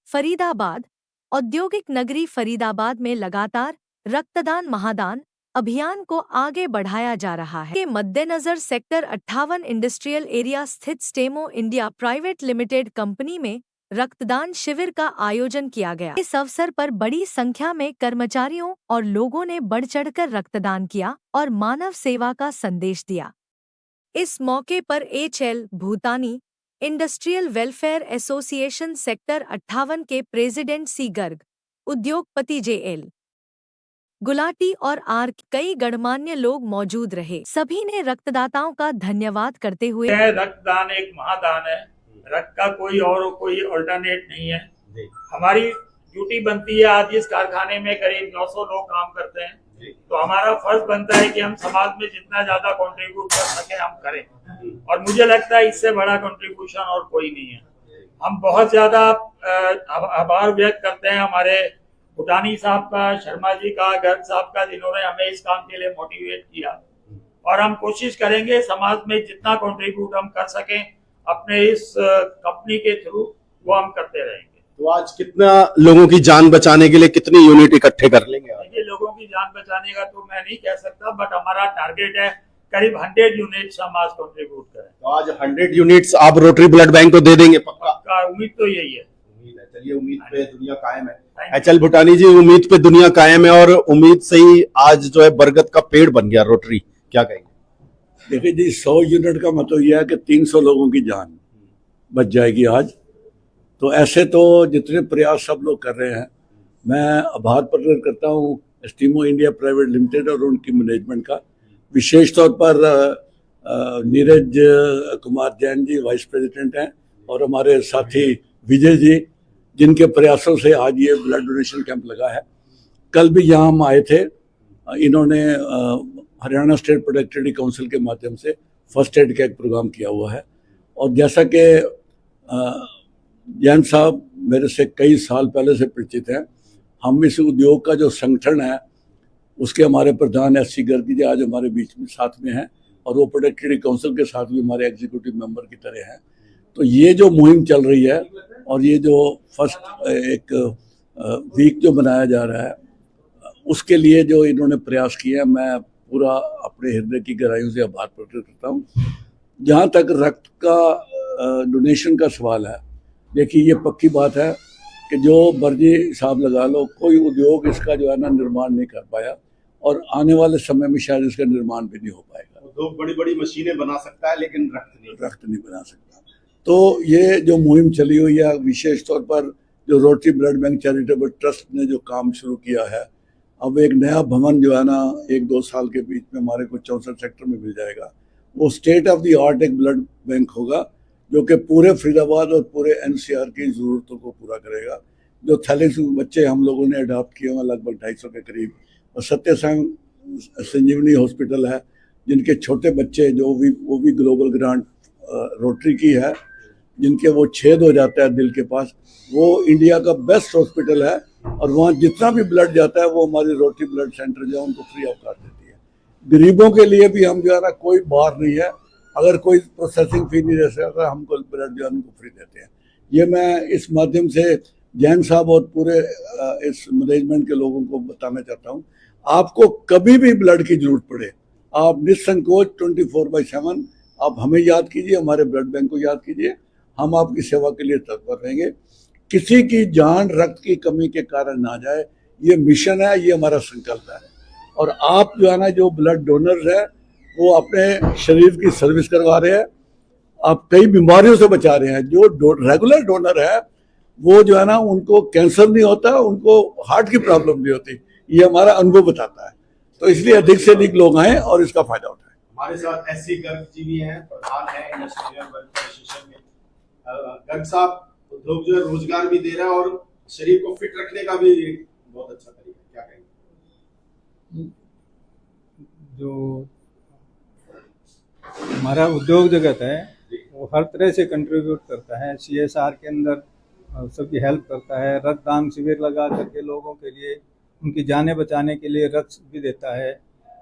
फरीदाबाद औद्योगिक नगरी फरीदाबाद में लगातार रक्तदान महादान अभियान को आगे बढ़ाया जा रहा है। के मद्देनजर सेक्टर 58 इंडस्ट्रियल एरिया स्थित स्टेमो इंडिया प्राइवेट लिमिटेड कंपनी में रक्तदान शिविर का आयोजन किया गया। इस अवसर पर बड़ी संख्या में कर्मचारियों और लोगों ने बढ़ चढ़कर रक्तदान किया और मानव सेवा का संदेश दिया। इस मौके पर HL भूतानी इंडस्ट्रियल वेलफेयर एसोसिएशन सेक्टर 58 के प्रेसिडेंट सी गर्ग, उद्योगपति JL गुलाटी और कई गणमान्य लोग मौजूद रहे। सभी ने रक्तदाताओं का धन्यवाद करते हुए रक्तदान एक महादान है, रक्त का कोई ऑल्टरनेट नहीं है। हमारी ड्यूटी बनती है। आज इस कारखाने में करीब 900 लोग काम करते हैं, तो हमारा फर्ज बनता है कि हम समाज में जितना ज्यादा कंट्रीब्यूट कर सके हम करें, और मुझे लगता है इससे बड़ा कंट्रीब्यूशन और कोई नहीं है। हम बहुत ज्यादा आभार व्यक्त करते हैं हमारे भूटानी साहब का, शर्मा जी का, गर्ग साहब का, जिन्होंने हमें इस काम के लिए मोटिवेट किया, और हम कोशिश करेंगे समाज में जितना कंट्रीब्यूट हम कर सकें अपने इस कंपनी के थ्रू वो हम करते रहेंगे। तो आज कितना लोगों की जान बचाने के लिए कितनी यूनिट इकट्ठे कर लेंगे? ये लोगों की जान बचाने का तो मैं नहीं कह सकता, बट हमारा टारगेट है करीब 100 यूनिट्स हम आज कंट्रीब्यूट करें। तो आज 100 यूनिट्स आप रोटरी ब्लड बैंक को दे देंगे? पक्का, उम्मीद तो यही है। चलिए, उम्मीद पे दुनिया कायम है। HL भूटानी जी, उम्मीद पे दुनिया कायम है, और उम्मीद से ही आज जो है बरगद का पेड़ बन गया रोटरी। क्या कहेंगे? देखिए जी, 100 यूनिट का मतलब यह है कि 300 लोगों की जान बच जाएगी आज। तो ऐसे तो जितने प्रयास सब लोग कर रहे हैं, मैं आभार प्रकट करता हूँ स्टीमो इंडिया प्राइवेट लिमिटेड और उनकी मैनेजमेंट का, विशेष तौर पर नीरज कुमार जैन जी वाइस प्रेसिडेंट हैं, और हमारे साथी विजय जी, जिनके प्रयासों से आज ये ब्लड डोनेशन कैंप लगा है। कल भी यहाँ हम आए थे। इन्होंने हरियाणा स्टेट प्रोडक्टिविटी काउंसिल के माध्यम से फर्स्ट एड का एक प्रोग्राम किया हुआ है, और जैसा कि जैन साहब मेरे से कई साल पहले से परिचित हैं, हम इस उद्योग का जो संगठन है उसके हमारे प्रधान SC गर्ग जी आज हमारे बीच में साथ में हैं, और वो प्रोडक्टिविटी काउंसिल के साथ भी हमारे एग्जीक्यूटिव मेंबर की तरह हैं। तो ये जो मुहिम चल रही है, और ये जो फर्स्ट एक वीक जो बनाया जा रहा है, उसके लिए जो इन्होंने प्रयास किए हैं, मैं पूरा अपने हृदय की गहराइयों से आभार प्रकट करता हूँ। जहाँ तक रक्त का डोनेशन का सवाल है, देखिए ये पक्की बात है कि जो मर्जी हिसाब लगा लो, कोई उद्योग इसका जो है ना निर्माण नहीं कर पाया, और आने वाले समय में शायद इसका निर्माण भी नहीं हो पाएगा। उद्योग बड़ी बड़ी मशीनें बना सकता है, लेकिन रक्त नहीं बना सकता। तो ये जो मुहिम चली हुई है, विशेष तौर पर जो rotary blood bank charitable trust ने जो काम शुरू किया है, अब एक नया भवन जो है ना 1-2 साल के बीच में हमारे को 64 सेक्टर में मिल जाएगा। वो स्टेट ऑफ द आर्ट एक ब्लड बैंक होगा, जो कि पूरे फरीदाबाद और पूरे NCR की ज़रूरतों को पूरा करेगा। जो थैलेस बच्चे हम लोगों ने अडॉप्ट किए हैं लगभग 250 के करीब, और सत्य संजीवनी हॉस्पिटल है, जिनके छोटे बच्चे जो भी वो भी ग्लोबल ग्रांट रोटरी की है, जिनके वो छेद हो जाता है दिल के पास, वो इंडिया का बेस्ट हॉस्पिटल है, और वहाँ जितना भी ब्लड जाता है वो हमारी रोटरी ब्लड सेंटर जो है उनको फ्री ऑफ कॉस्ट देती है। गरीबों के लिए भी हम जो है ना कोई बार नहीं है, अगर कोई प्रोसेसिंग फी नहीं दे सकता, हमको ब्लड जो है उनको फ्री देते हैं। ये मैं इस माध्यम से जैन साहब और पूरे इस मैनेजमेंट के लोगों को बताना चाहता हूँ, आपको कभी भी ब्लड की जरूरत पड़े, आप निसंकोच 24/7 आप हमें याद कीजिए, हमारे ब्लड बैंक को याद कीजिए, हम आपकी सेवा के लिए तत्पर रहेंगे। किसी की जान रक्त की कमी के कारण ना जाए, ये मिशन है, ये हमारा संकल्प है। और आप जो है ना, जो ब्लड डोनर्स है, वो अपने शरीर की सर्विस करवा रहे हैं, आप कई बीमारियों से बचा रहे हैं। जो रेगुलर डोनर है वो जो है ना, उनको कैंसर नहीं होता, उनको हार्ट की प्रॉब्लम नहीं होती, ये हमारा अनुभव बताता है। तो इसलिए अधिक से अधिक लोग आए और इसका फायदा उठाएं। हमारे साथ SC गर्ग जी भी हैं, प्रधान है इंडस्ट्रियल वेलफेयर एसोसिएशन में। गर्ग साहब, उद्योग जो है रोजगार भी दे रहा है और शरीर को फिट रखने का भी एक बहुत अच्छा तरीका, क्या कहेंगे? जो हमारा उद्योग जगत है वो हर तरह से कंट्रीब्यूट करता है, CSR के अंदर सबकी हेल्प करता है, रक्तदान शिविर लगा करके लोगों के लिए उनकी जानें बचाने के लिए रक्त भी देता है।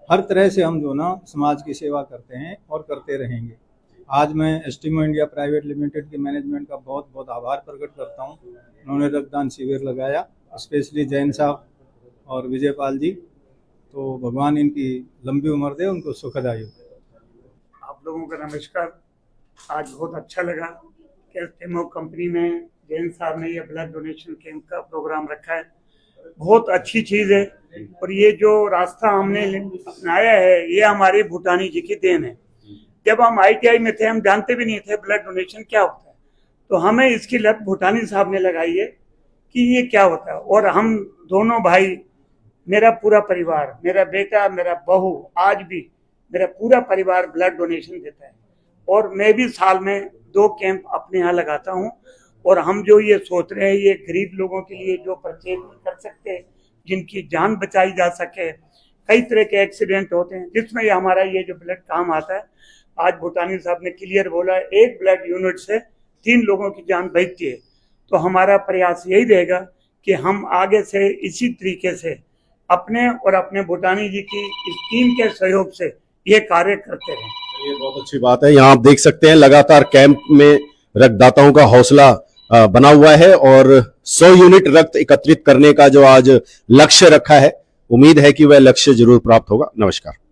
हर तरह से हम जो ना समाज की सेवा करते हैं और करते रहेंगे। आज मैं एस्टीमो इंडिया प्राइवेट लिमिटेड के मैनेजमेंट का बहुत बहुत आभार प्रकट करता हूँ। उन्होंने रक्तदान शिविर लगाया, स्पेशली जैन साहब और विजयपाल जी। तो भगवान इनकी लंबी उम्र दे, उनको सुखद आयु दे। आप लोगों का नमस्कार। आज बहुत अच्छा लगा कि एस्टीमो कंपनी में जैन साहब ने ये ब्लड डोनेशन कैंप का प्रोग्राम रखा है। बहुत अच्छी चीज़ है और ये जो रास्ता हमने अपनाया है ये हमारे भूटानी जी की देन है। जब हम ITI में थे हम जानते भी नहीं थे ब्लड डोनेशन क्या होता है, तो हमें इसकी लत भूटानी साहब ने लगाई है कि ये क्या होता है। और हम दोनों भाई, मेरा पूरा परिवार, मेरा बेटा, मेरा बहू, आज भी मेरा पूरा परिवार ब्लड डोनेशन देता है। और मैं भी साल में 2 कैंप अपने यहाँ लगाता हूँ। और हम जो ये सोच रहे हैं ये गरीब लोगों के लिए जो परचेज कर सकते हैं, जिनकी जान बचाई जा सके, कई तरह के एक्सीडेंट होते हैं जिसमें ये हमारा ये जो ब्लड काम आता है। आज भूटानी साहब ने क्लियर बोला, 1 ब्लड यूनिट से 3 लोगों की जान बचती है। तो हमारा प्रयास यही रहेगा कि हम आगे से इसी तरीके से अपने और अपने भूटानी जी की इस टीम के सहयोग से ये कार्य करते रहें। ये बहुत अच्छी बात है। यहाँ आप देख सकते हैं लगातार कैंप में रक्तदाताओं का हौसला बना हुआ है और 100 यूनिट रक्त एकत्रित करने का जो आज लक्ष्य रखा है, उम्मीद है कि वह लक्ष्य जरूर प्राप्त होगा। नमस्कार।